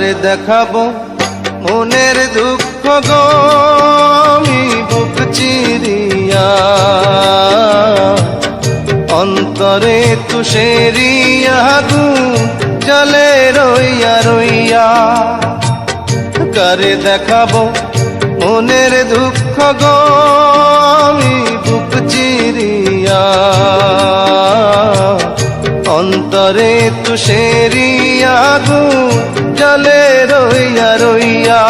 কারে দেখাবো মনের দুঃখ গো আমি বুক চিরিয়া, অন্তরে তুষেরিয়া আগুন জ্বলে রইয়া রইয়া। কারে দেখাবো মনের দুঃখ গো আমি বুক চিরিয়া, অন্তরে তুষেরিয়া আগুন জ্বলে রইয়া রইয়া।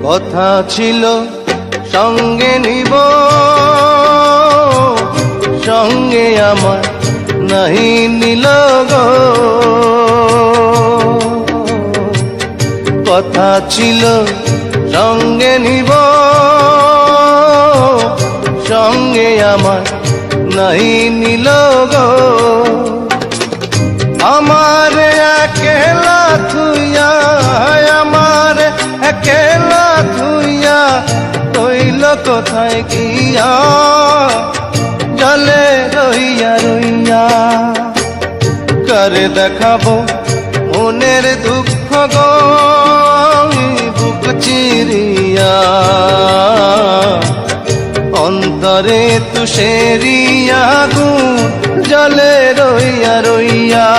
কথা ছিল সঙ্গে নিব, সঙ্গে আমার নাহি নিল গো। কথা ছিল সঙ্গে নিব, সঙ্গে আমার নাহি নিল গো। আমার একেলা থুইয়া, আমার একেলা থুইয়া রইল কোথায় গিয়া, জলে রইয়া রইয়া। কারে দেখাবো মনের দুঃখ গো আমি বুক চিরিয়া, অন্তরে তুষেরিয়া আগুন জ্বলে রইয়া রইয়া।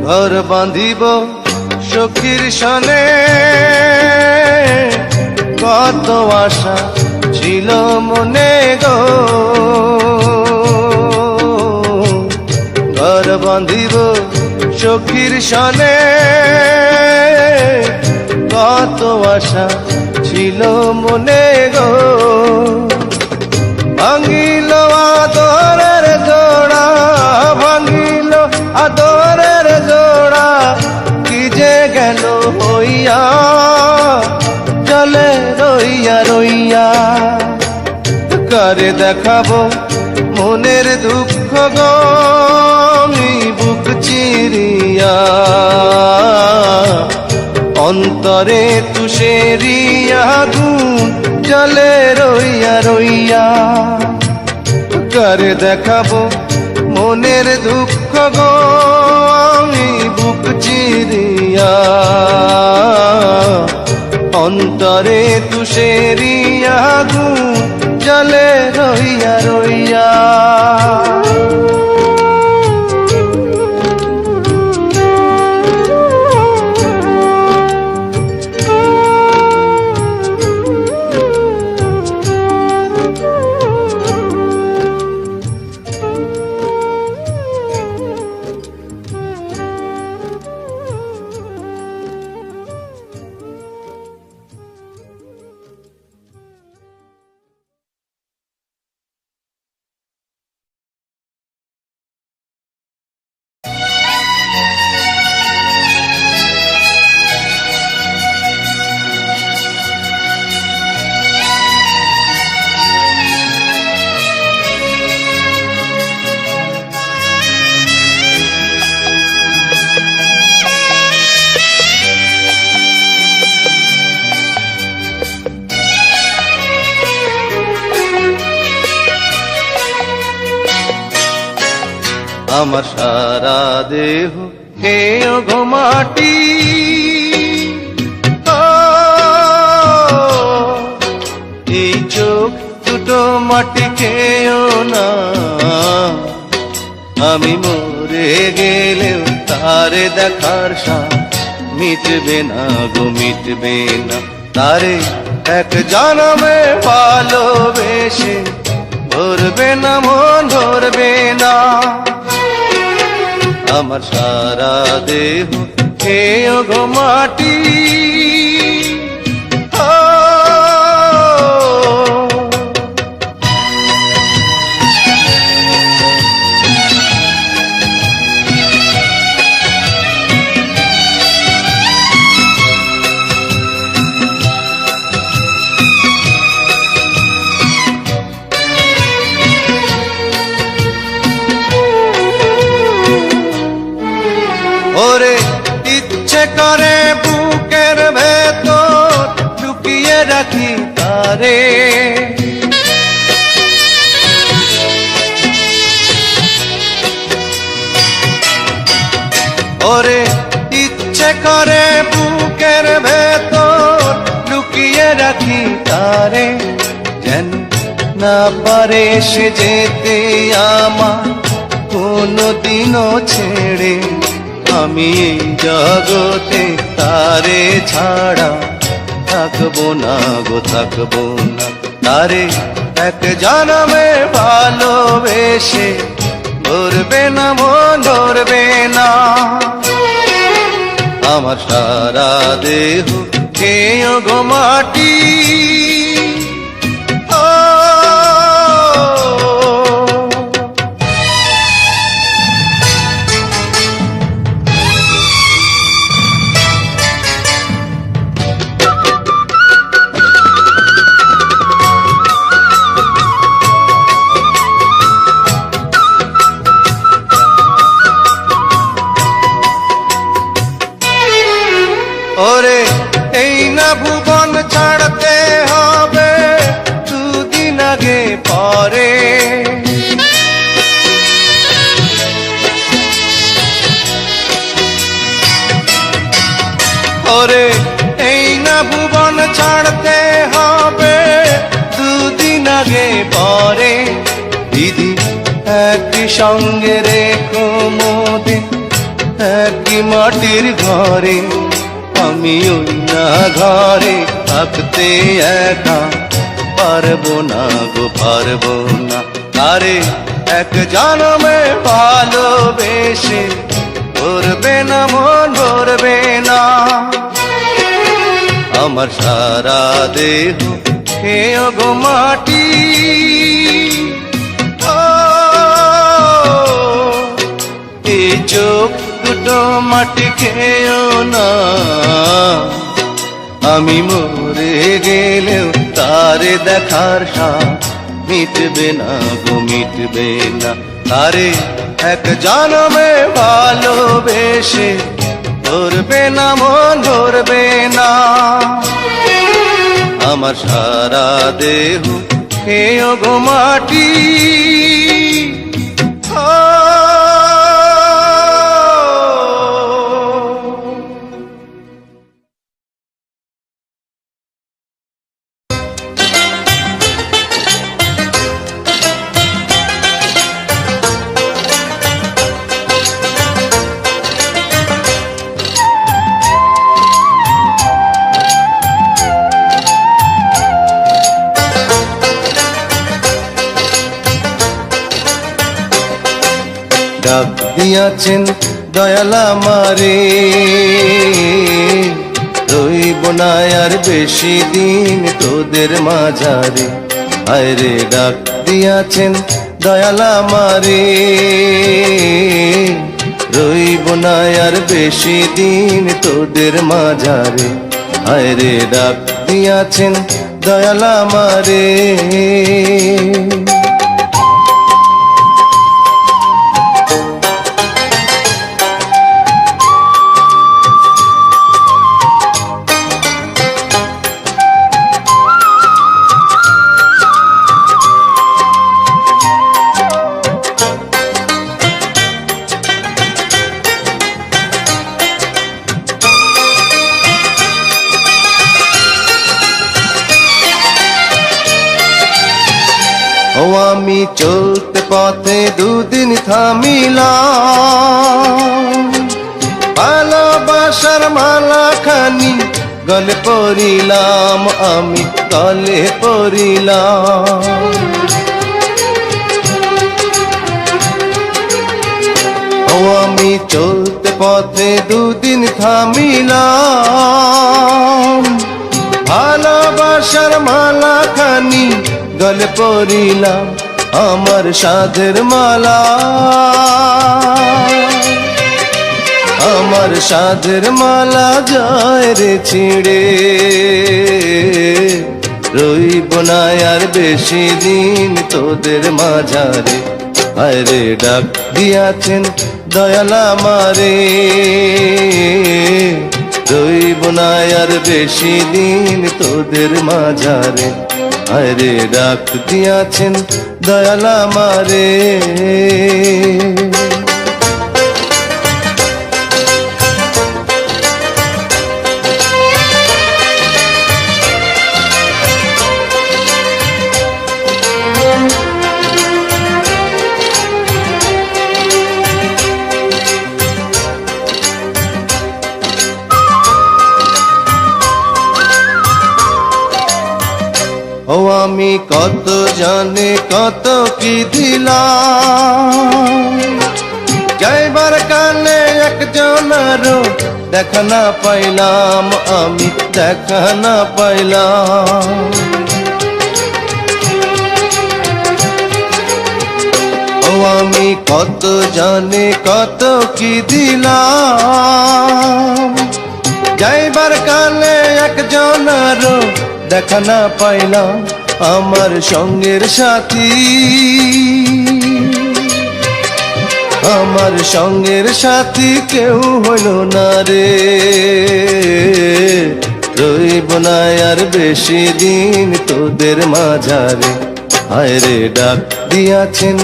ঘর বাঁধিব সখীর সনে, কত আশা ছিল মনে গো। ঘর বাঁধিব সখীর সনে, কত আশা ছিল মনে গো। ভাঙিল আদরের জোড়া, ভাঙিল আদরের জোড়া, কি যে গেল হইয়া, জলে রইয়া রইয়া। কারে দেখাবো মনের দুঃখ গো আমি বুক চিরিয়া, অন্তরে তুষেরিয়া আগুন জ্বলে রইয়া রইয়া। কারে দেখাবো মনের দুঃখ গো আমি বুক চিরিয়া, অন্তরে তুষেরিয়া আগুন জ্বলে রইয়া রইয়া। আমার সারা দেহ হেয় গো মাটি, এই চোখ দুটো মাটি খেয়েও না। আমি মরে গেলেও তারে দেখার সাথ মিটবে না গো, মিটবে না। তারে এক জনমে ভালোবেসে ধরবে না মন ধরবে না আমার সারা দেহ খেয়ে গো মাটি ওরে ইচ্ছে করে বুকের ভেতর লুকিয়ে রাখি তারে ওরে ইচ্ছে করে বুকের ভেতর লুকিয়ে রাখি তারে যেন না পারে সে যেতে আমার কোনদিনও ছেড়ে আমি এই জগতে তারে ছাড়া থাকবো না গো থাকবো না তারে এক জনমে ভালোবেসে ধরবে না মন ধরবে না আমার সারা দেহ খেয়ে গো মাটি ওরে এই না ভুবন ছাড়তে হবে দুদিন আগে পরে ওরে এই না ভুবন ছাড়তে হবে দুদিন আগে পরে দিদি একই সঙ্গে রেখো মোদে একই মাটির ঘরে আমি ওই না ঘরে থাকতে একা পারবো না গো পারবো না আরে এক জনমে ভালোবেসে ধরবে না মন ধরবে না আমার সারা দেহ খেয়ে গো মাটি এই চোখ দুটো মাটি খেয়েও না আমি মরে গেলেও তারে দেখার সাথ মিটবে না গো মিটবে না তারে এক জনমে ভালোবেসে ধরবে না মন ধরবে না আমার সারা দেহ খেয়ে গো মাটি ডাক দিয়াছেন দয়াল আমারে রইব না আর বেশি দিন তোদের মাঝারে আরে ডাক দিয়াছেন দয়াল আমারে রইব না আর বেশি দিন তোদের মাঝারে আরে ডাক দিয়াছেন দয়াল আমারে ও আমি চলতে পথে দুদিন থামিলাম ভালোবাসার মালা খানি গলে পড়িলাম, আমি গলে পড়িলাম। ও আমি চলতে পথে দুদিন থামিলাম, ভালোবাসার মালা খানি গলে পড়িলাম, আমার সাধের মালা, আমার সাধের মালা যায় রে ছিঁড়ে। রইব না আর বেশি দিন তোদের মাঝারে, আরে ডাক দিয়াছেন দয়াল আমারে। রইব না আর বেশি দিন তোদের মাঝারে, আরে ডাক দিয়াছেন দয়াল আমারে। ও আমি কত জানে কত কি দিলাম, যাইবার কালে একজনেরও দেখা না পাইলাম, আমি দেখা না পাইলাম। ও আমি কত জানে কত কি দিলাম, যাইবার কালে একজনেরও দেখা না পাইলাম, আমার সঙ্গের সাথী, আমার সঙ্গের সাথী কেউ হইল না রে। রইব না আর বেশি দিন তোদের মাঝারে, হায় রে ডাক দিয়াছেন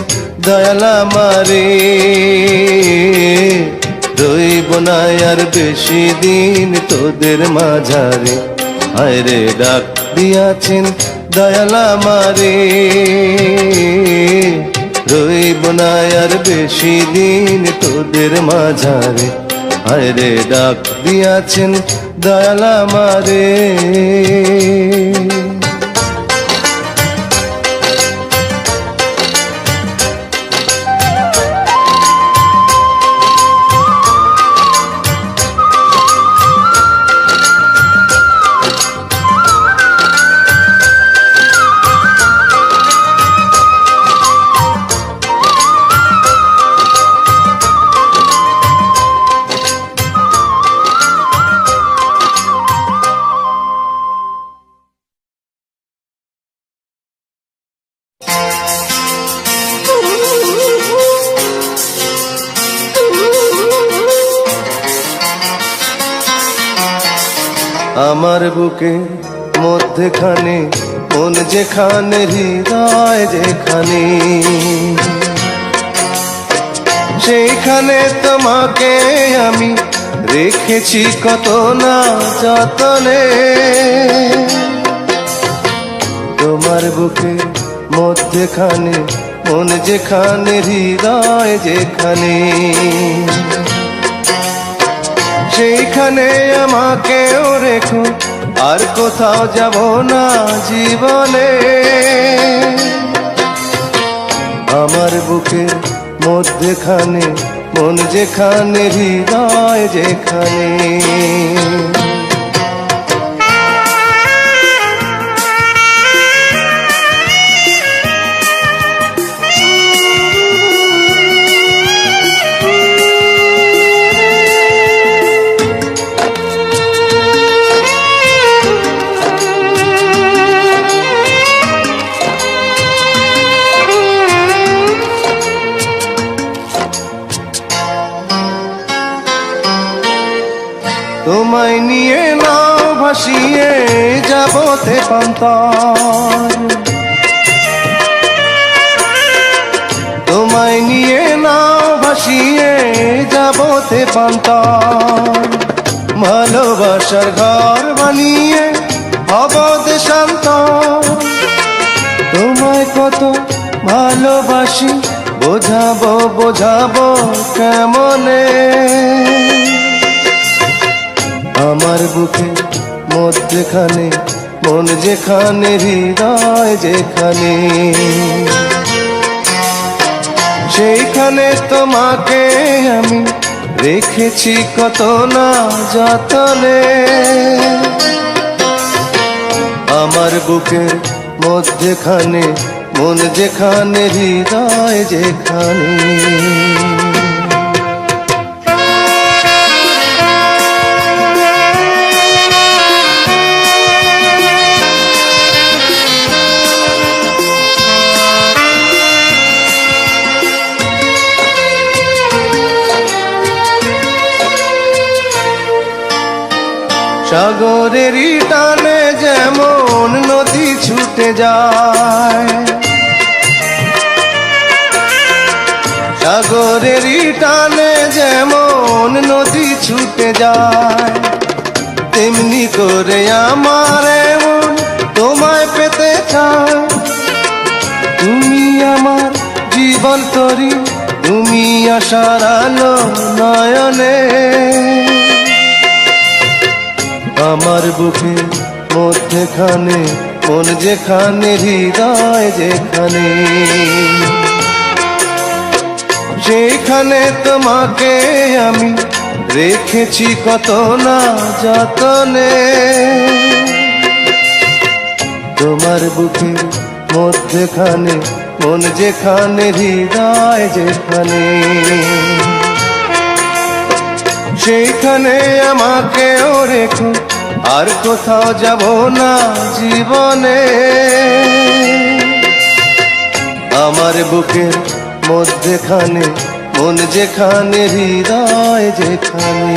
দয়াল আমারে। রইব না আর বেশি দিন তোদের মাঝারে, হায় রে ডাক দিয়াছেন দয়াল আমারে। রইব না আর বেশি দিন তোদের মাঝারে, হায় রে ডাক দিয়াছেন দয়াল আমারে। আমার বুকে মধ্যখানে মন যেখানে, হৃদয় যেখানে, সেইখানে তোমাকে আমি রেখেছি কত না যতনে। তোমার বুকে মধ্যখানে মন যেখানে, হৃদয় যেখানে, সেইখানে আমাকেও রেখো, আর কোথাও যাব না জীবনে। আমার বুকের মধ্যখানে মন যেখানে, হৃদয় যেখানে। তোমায় নিয়ে নাও ভাসিয়ে যাবো তেপান্তর, তোমায় নিয়ে নাও ভাসিয়ে যাবো তেপান্তর। ভালোবাসার ঘর বানিয়ে হব দেশান্তর। তোমায় কত ভালোবাসি বোঝাবো বোঝাবো কেমনে। আমার বুকে মধ্যখানে মন যেখানে, হৃদয় যেখানে, সেইখানে তোমাকে আমি রেখেছি কত না যতনে। আমার বুকের মধ্যখানে মন যেখানে, হৃদয় যেখানে। সাগরেরই টানে যেমন নদী ছুটে যায়, সাগরেরই টানে যেমন নদী ছুটে যায়, তেমনি করে আমার মন তোমায় পেতে চায়। তুমি আমার জীবন তরি, তুমি আশার আলো নয়নে। আমার বুকের মধ্যখানে মন যেখানে, হৃদয় যেখানে, সেইখানে তোমাকে আমি রেখেছি কত না যতনে। তোমার বুকের মধ্যখানে মন যেখানে, হৃদয় যেখানে, সেইখানে আমাকেও রেখো, আর কোথাও যাব না জীবনে। আমার বুকের মধ্যখানে মন যেখানে, হৃদয় যেখানে।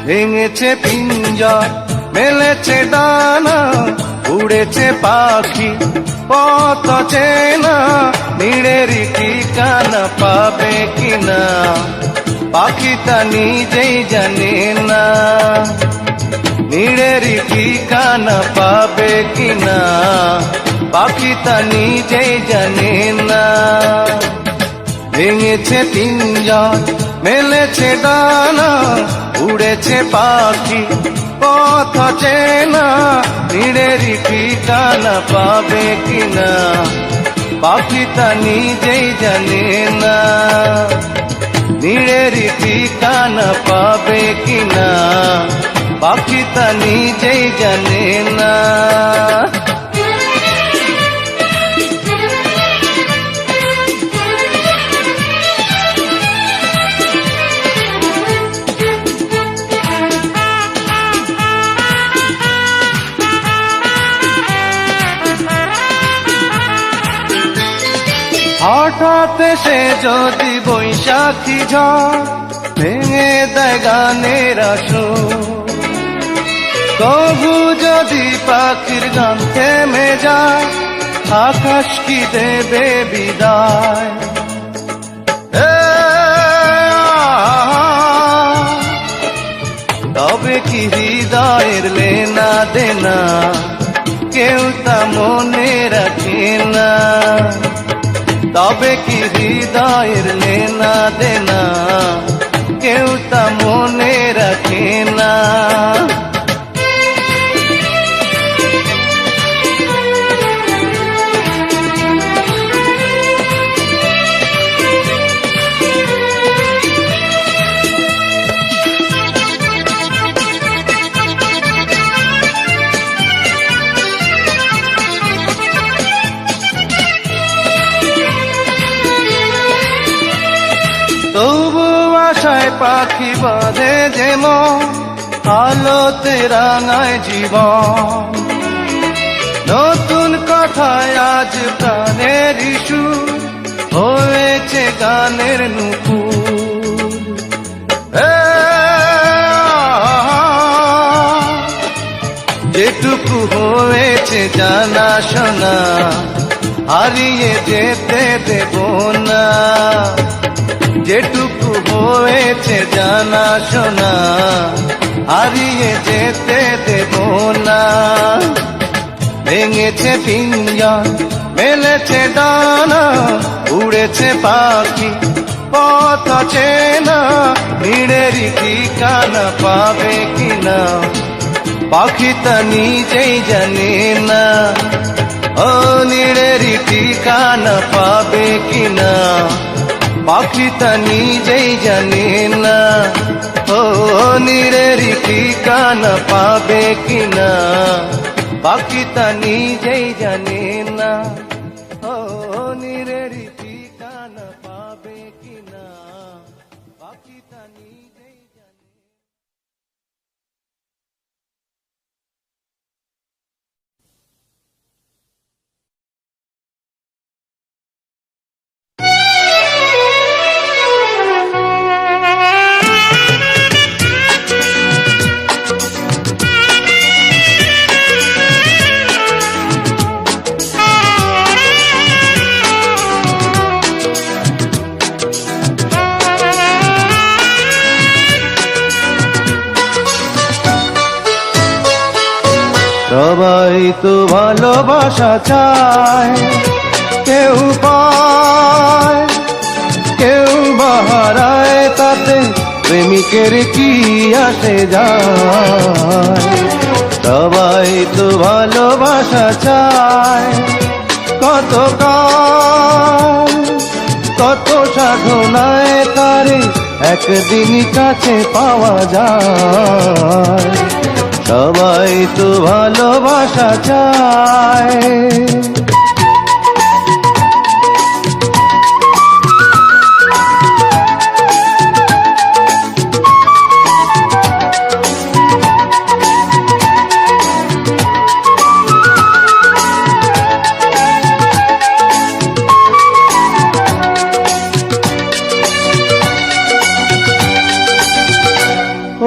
ভেঙেছে পিঞ্জর, মেলেছে ডানা, উড়েছে পাখি পথ চেনা, নীড়েরই ঠিকানা পাবে কিনা পাখি তা নিজেই জানে না। নীড়েরই ঠিকানা পাবে কিনা পাখি তা নিজেই জানে না। ভেঙেছে পিঞ্জর, মেলেছে ডানা, উড়েছে পাখি পথ চেনা, নীড়েরই ঠিকানা পাবে কিনা পাখি তা নিজেই জানে না। নীড়েরই ঠিকানা পাবে কিনা পাখি তা নিজেই জানে না। হঠাৎ সে যদি বৈশাখী ঝড় ভেঙে দেয় গানের আসর, তবু যদি পাখির গান থেমে যায় আকাশ কি দেবে বিদায়। তবে কি হৃদয়ের লেনা দেনা কেউ তা মনে রাখে না। তবে কি হৃদয়ের লেনা দেনা কেউ তা মনে রাখে না। তবু আশায় পাখি বাঁধে যেমন, আলোতে রাঙায় জীবন। নতুন কথায় আজ প্রাণের সুর হয়েছে গানের নুপুর। যেটুকু হয়েছে জানা শোনা হারিয়ে যেতে দেব না। যেটুকু হয়েছে জানা শোনা হারিয়ে যেতে দেব না। ভেঙেছে পিঞ্জর মেলেছে ডানা উড়েছে পাখি পথ চেনা ভিড়েরই ঠিকানা পাবে কিনা পাখি তা নিজেই জানে না। ও নিড়েরই ঠিকানা পাবে কিনা পাখি তা নিজেই জানে না। ও নিড়েরই ঠিকানা পাবে কিনা পাখি তা নিজেই জানে না। ও নিড়েরই ঠিকানা পাবে কিনা পাখি তা নিজেই জানে। সবাই তো ভালোবাসা চায়, কেউ পায় কেউ বাহারায়, তাতে প্রেমিকের কি আসে যায়। সবাই তো ভালোবাসা চায়, কত কাল কত সাধনায় তারে একদিন কাছে পাওয়া যায়। সবাই তো ভালোবাসা চায়।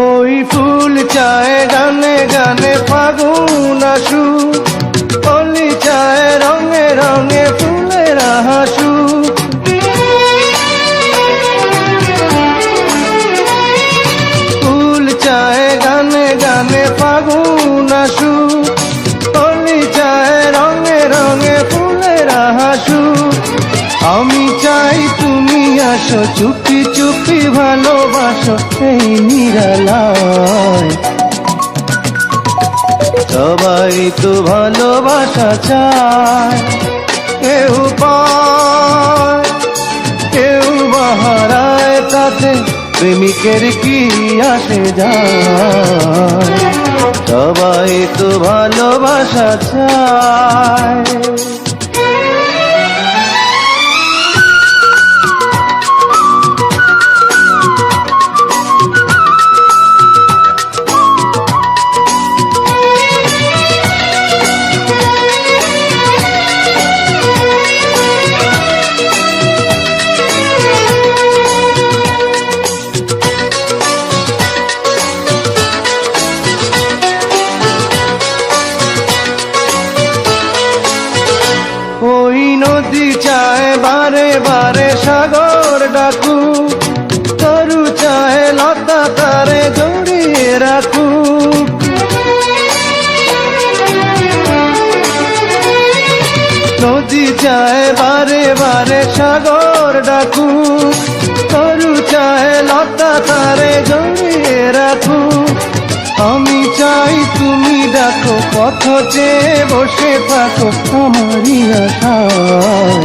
ওই ফুল চায় গানে গানে ফাগুন আসুক, কলি চায় রঙে রঙে ফুলের হাসুক। ফুল চায় গানে গানে ফাগুন আসুক, কলি চায় রঙে রঙে ফুলের হাসুক। আমি চাই তুমি আসো, চুপি চুপি ভালোবাসো এই নিরালায়। সবাই তো ভালোবাসা চায়, কেউ পায় কেউ বাহারায়, তাতে প্রেমিকের কি আসে যায়। সবাই তো ভালোবাসা চায়। ওই নদী চায় বারে বারে সাগর ডাকু, তরু চায় লতা তারে জড়িয়ে রাখুক। নদী চায় বারে বারে সাগর ডাকু, তরু চায় লতা তারে জড়িয়ে রাখুক। আমি চাই তুমি ডাকো, পথ চেয়ে বসে থাকো আমারই আশায়।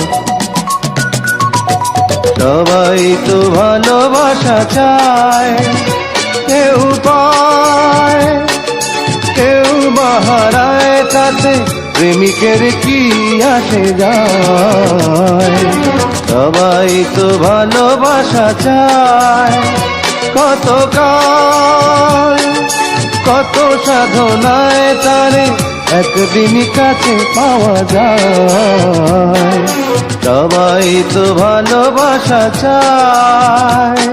সবাই তো ভালোবাসা চায়, কেউ পায় কেউ বাহারায়, তাতে প্রেমিকের কি আসে যায়। সবাই তো ভালোবাসা চায়, কত কাল কত সাধনায় তারে একদিনই কাছে পাওয়া যায়। সবাই তো ভালোবাসা চায়।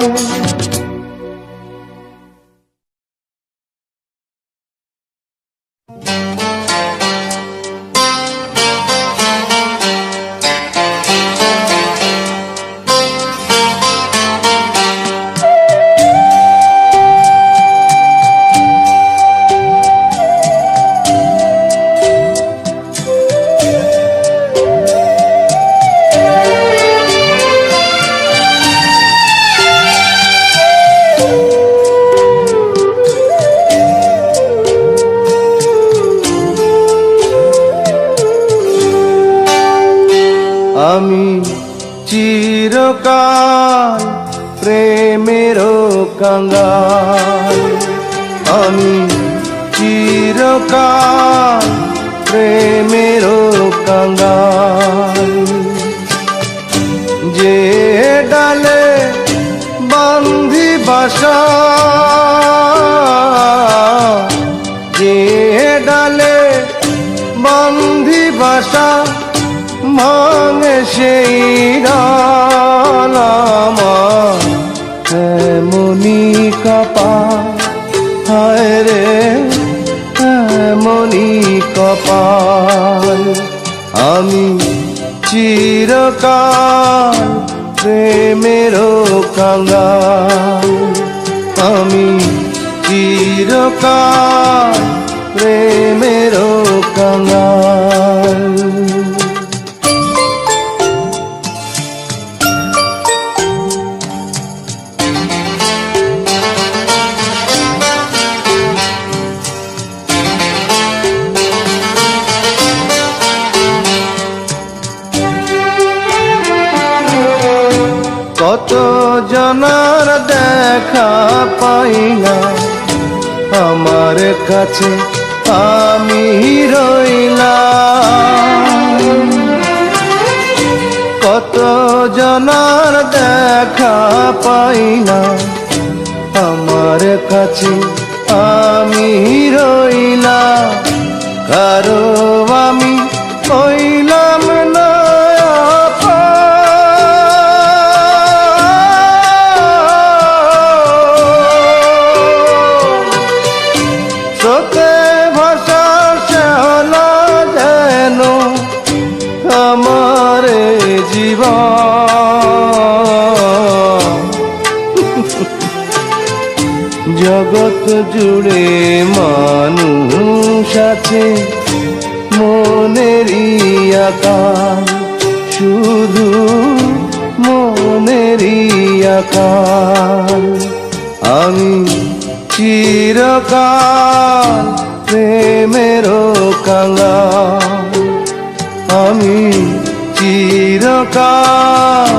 আমি চিরকাল প্রেমেরও কাঙ্গাল। আমি চিরকাল প্রেমেরও কাঙ্গাল। যে ডালে বান্ধি বাসা, যে ডালে বান্ধি বাসা, ভাঙে সেই ডাল আমার এমনি কপাল। হায় রে এমনি কপাল। আমি চিরকাল প্রেমেরও কাঙ্গাল। আমি চিরকাল প্রেমেরও কাঙ্গাল। কত জনার দেখা পাই না, আমার কাছে আমি রইলাম। কত জনার দেখা পাই না, আমার কাছে আমি রইলাম। কারো আমি কইলাম না স্রোতে ভাষা শ্যাওলা যেন আমার জীবন। জগৎ জুড়ে মানুষ আছে মনেরই আকাল, শুধু মনেরই আকাল। আমি চিরকাল প্রেমেরও কাঙ্গাল। আমি চিরকাল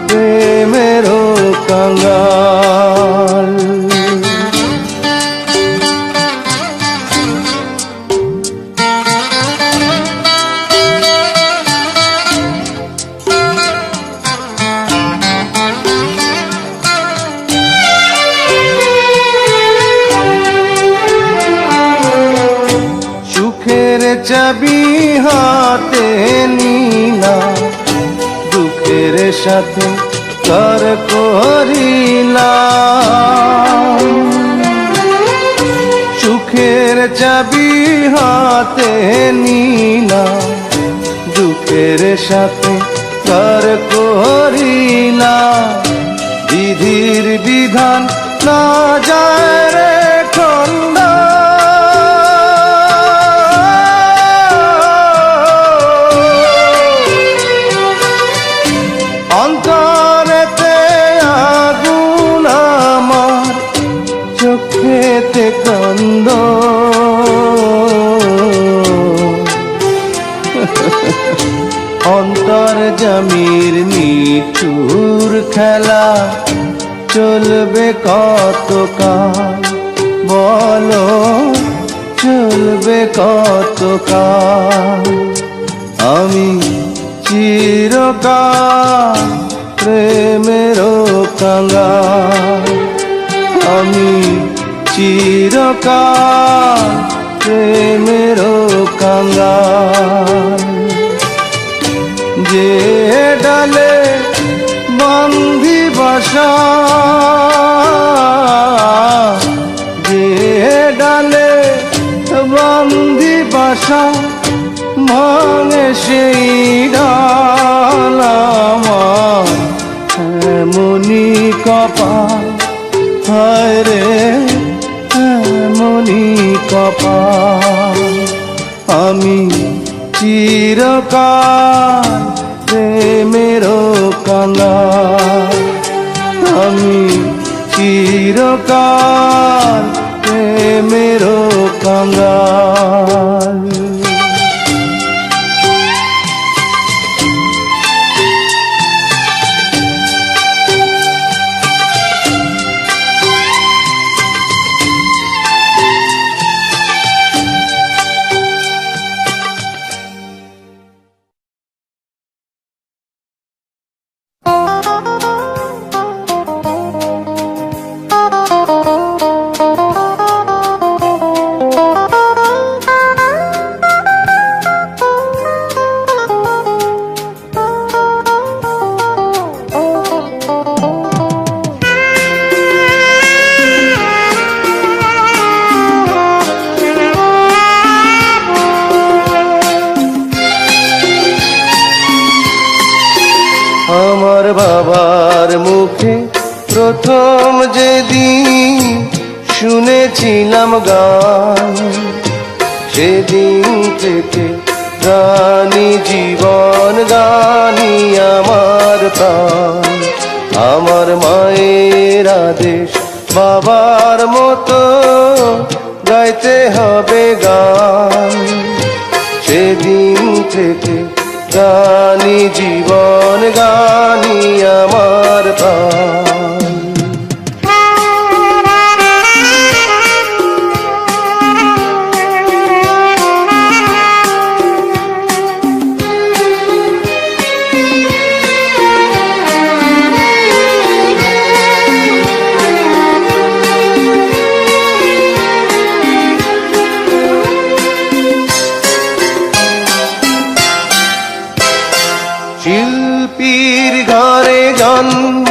প্রেমেরও কাঙ্গাল। সুখের চাবি হাতে নিলা, দুঃখের সাথে কর করিলাম। সুখের চাবি হাতে নিলা, দুঃখের সাথে কর করিলাম। বিধির বিধান না যায় রে খন্ডা, অন্তরেতে আগুন আমার, চোখেতে কান্দ। অন্তর্যামীর নিঠুর খেলা চলবে কতকাল, বলো চলবে কতকাল। আমি চিরকাল প্রেমেরও কাঙ্গাল। আমি চিরকাল প্রেমেরও কাঙ্গাল। যে ডালে বান্ধি বাসা, যে ডালে বান্ধি বাসা, ভাঙে সেই ডাল আমার এমনি কপাল। হায় রে এমনি কপাল। আমি চিরকাল প্রেমেরও কাঙ্গাল। আমি চিরকাল প্রেমেরও কাঙ্গাল। আমার বাবার মুখে প্রথম যেদিন শুনেছিলাম গান, সেদিন থেকে গানি জীবন, গানি আমার প্রাণ। আমার মায়ের আদেশ বাবার মতো গাইতে হবে গান, সেদিন থেকে গানি জীবন, গানি আমার প্রাণ। শিল্পীর ঘরে জন্ম,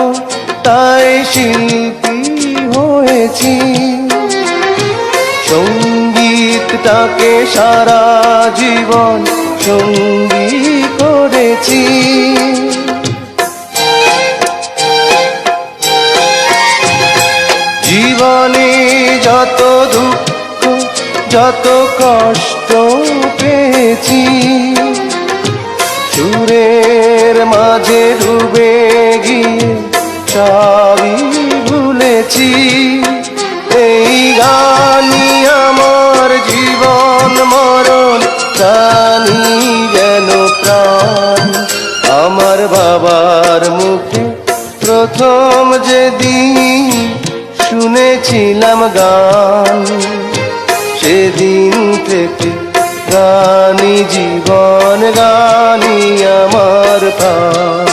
তাই শিল্পী হয়েছি। সঙ্গীতটাকে সারা জীবন সঙ্গী করেছি। জীবনে যত দুঃখ, যত কষ্ট পেয়েছি, সুরের মাঝে ডুবে গিয়ে সবই ভুলেছি। এই গানি আমার জীবন মরণ, গানি যেন প্রাণ। আমার বাবার মুখে প্রথম যেদিন শুনেছিলাম গান, সেদিন থেকে গানি জীবন, গানি আমার প্রাণ।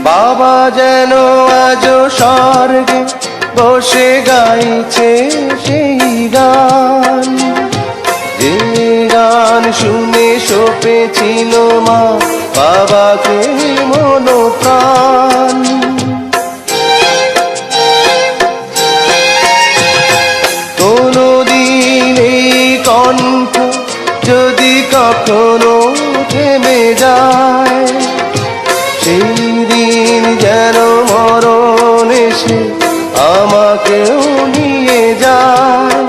বাবা যেন আজ স্বর্গে বসে গাইছে সেই গান, যে গান শুনে সপেছিল মা বাবাকে মন প্রাণ। কোনদিন এই কণ্ঠ যদি কখনো থেমে যায়, সেই দিন যেন মরণ এসে আমাকেও নিয়ে যায়।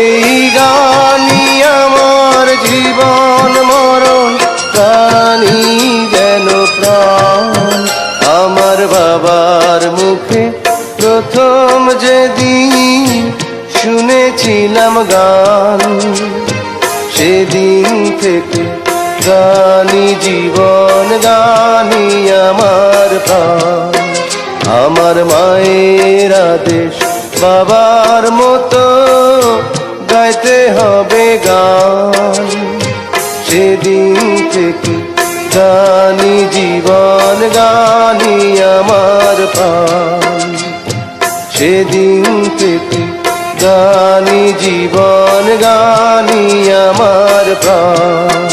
এই গানি আমার জীবন মরণ, গানি যেন প্রাণ। আমার বাবার মুখে প্রথম যেদিন শুনেছি থেকে গানি জীবন, গানি আমার প্রাণ। আমার মায়ের আদেশ বাবার মতো গাইতে হবে গান। সেদিন থেকে গানি জীবন, গানি আমার প্রাণ। সেদিন থেকে গানি জীবন, গানি আমার প্রাণ।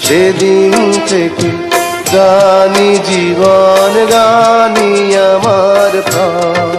সেদিন থেকে গানি জীবন, গানি আমার প্রাণ।